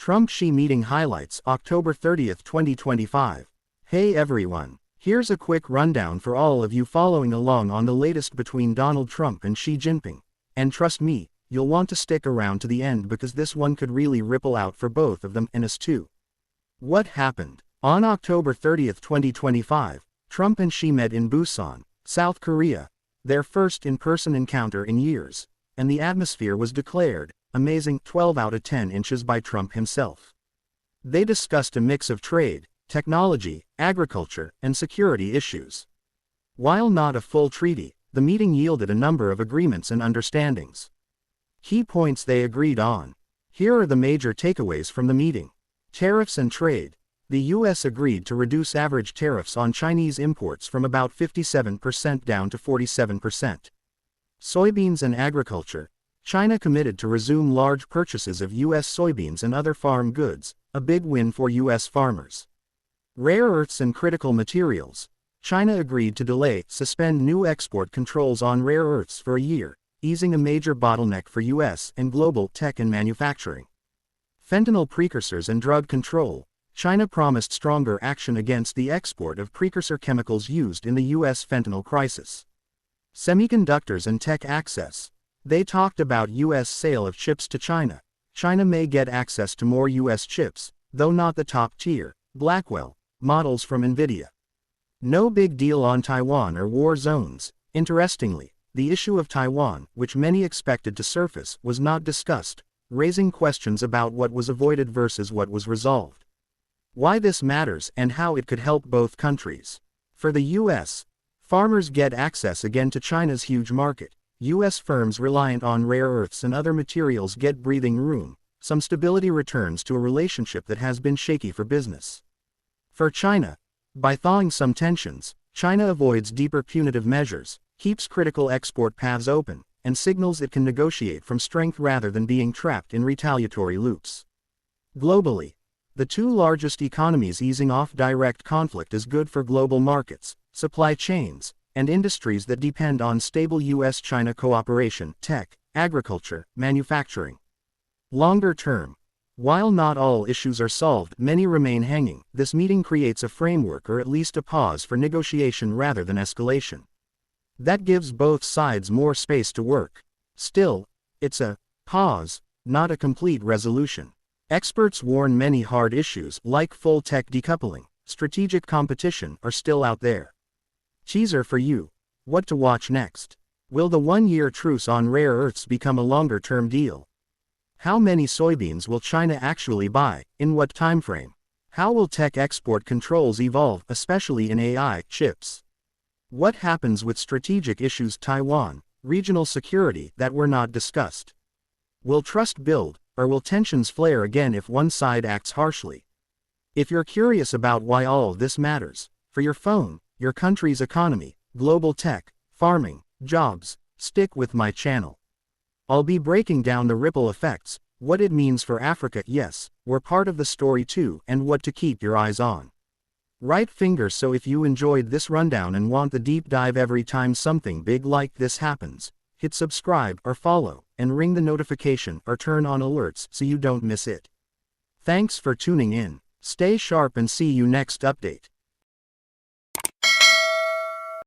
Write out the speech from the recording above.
Trump-Xi meeting highlights October 30, 2025. Hey everyone, here's a quick rundown for all of you following along on the latest between Donald Trump and Xi Jinping. And trust me, you'll want to stick around to the end because this one could really ripple out for both of them and us too. What happened? On October 30, 2025, Trump and Xi met in Busan, South Korea, their first in-person encounter in years, and the atmosphere was declared amazing 12 out of 10 inches by Trump himself. They discussed a mix of trade, technology, agriculture, and security issues. While not a full treaty, the meeting yielded a number of agreements and understandings. Key points they agreed on. Here are the major takeaways from the meeting. Tariffs and trade. The U.S. agreed to reduce average tariffs on Chinese imports from about 57% down to 47%. Soybeans and agriculture. China committed to resume large purchases of U.S. soybeans and other farm goods, a big win for U.S. farmers. Rare earths and critical materials. China agreed to suspend new export controls on rare earths for a year, easing a major bottleneck for U.S. and global tech and manufacturing. Fentanyl precursors and drug control. China promised stronger action against the export of precursor chemicals used in the U.S. fentanyl crisis. Semiconductors and tech access. They talked about U.S. sale of chips to China. China may get access to more U.S. chips, though not the top-tier, Blackwell, models from NVIDIA. No big deal on Taiwan or war zones. Interestingly, the issue of Taiwan, which many expected to surface, was not discussed, raising questions about what was avoided versus what was resolved. Why this matters and how it could help both countries. For the U.S., farmers get access again to China's huge market. U.S. firms reliant on rare earths and other materials get breathing room. Some stability returns to a relationship that has been shaky for business. For China, by thawing some tensions, China avoids deeper punitive measures, keeps critical export paths open, and signals it can negotiate from strength rather than being trapped in retaliatory loops. Globally, the two largest economies easing off direct conflict is good for global markets, supply chains, and industries that depend on stable U.S.-China cooperation, tech, agriculture, manufacturing. Longer term. While not all issues are solved, many remain hanging. This meeting creates a framework or at least a pause for negotiation rather than escalation. That gives both sides more space to work. Still, it's a pause, not a complete resolution. Experts warn many hard issues like full tech decoupling, strategic competition are still out there. Teaser for you. What to watch next? Will the one-year truce on rare earths become a longer-term deal? How many soybeans will China actually buy? In what timeframe? How will tech export controls evolve, especially in AI chips? What happens with strategic issues Taiwan, regional security that were not discussed? Will trust build, or will tensions flare again if one side acts harshly? If you're curious about why all of this matters, for your phone, your country's economy, global tech, farming, jobs, stick with my channel. I'll be breaking down the ripple effects, what it means for Africa, yes, we're part of the story too, and what to keep your eyes on. Right finger so if you enjoyed this rundown and want the deep dive every time something big like this happens, hit subscribe or follow, and ring the notification or turn on alerts so you don't miss it. Thanks for tuning in. Stay sharp and see you next update.